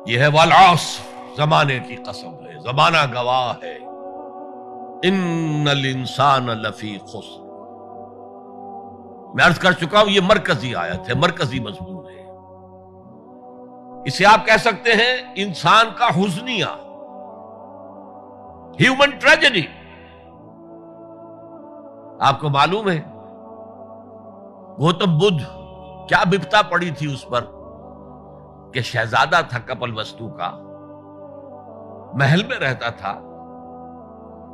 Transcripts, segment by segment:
یہ ہے والعصر، زمانے کی قسم ہے، زمانہ گواہ ہے، ان الانسان لفی خسر۔ میں عرض کر چکا ہوں یہ مرکزی آیت ہے، مرکزی مضمون ہے۔ اسے آپ کہہ سکتے ہیں انسان کا حزنیہ، ہیومن ٹریجڈی۔ آپ کو معلوم ہے گوتم بدھ کیا بپتا پڑی تھی اس پر کہ شہزادہ تھا کپل وستو کا، محل میں رہتا تھا،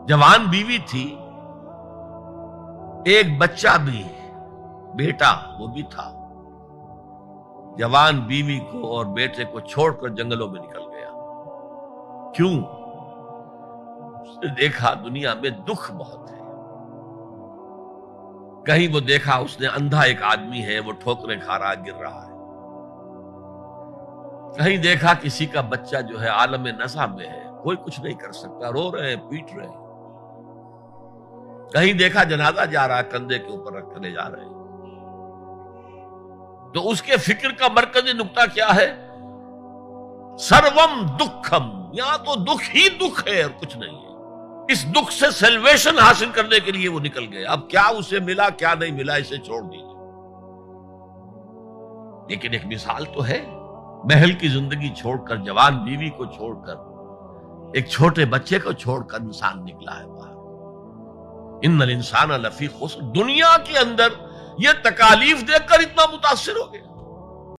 جوان بیوی تھی، ایک بچہ بھی، بیٹا وہ بھی تھا۔ جوان بیوی کو اور بیٹے کو چھوڑ کر جنگلوں میں نکل گیا۔ کیوں؟ اس نے دیکھا دنیا میں دکھ بہت ہے۔ کہیں وہ دیکھا اس نے اندھا ایک آدمی ہے، وہ ٹھوکریں کھا رہا، گر رہا ہے۔ کہیں دیکھا کسی کا بچہ جو ہے عالم نزع میں ہے، کوئی کچھ نہیں کر سکتا، رو رہے ہیں، پیٹ رہے ہیں۔ کہیں دیکھا جنازہ جا رہا، کندھے کے اوپر رکھ کر لے جا رہے ہیں۔ تو اس کے فکر کا مرکزی نقطہ کیا ہے؟ سروم دکھم، یہاں تو دکھ ہی دکھ ہے اور کچھ نہیں ہے۔ اس دکھ سے سیلویشن حاصل کرنے کے لیے وہ نکل گئے۔ اب کیا اسے ملا کیا نہیں ملا اسے چھوڑ دیجیے، لیکن ایک مثال تو ہے۔ محل کی زندگی چھوڑ کر، جوان بیوی کو چھوڑ کر، ایک چھوٹے بچے کو چھوڑ کر انسان نکلا ہے باہر۔ ان الانسان لفی خسر، دنیا کے اندر یہ تکالیف دیکھ کر اتنا متاثر ہو گیا۔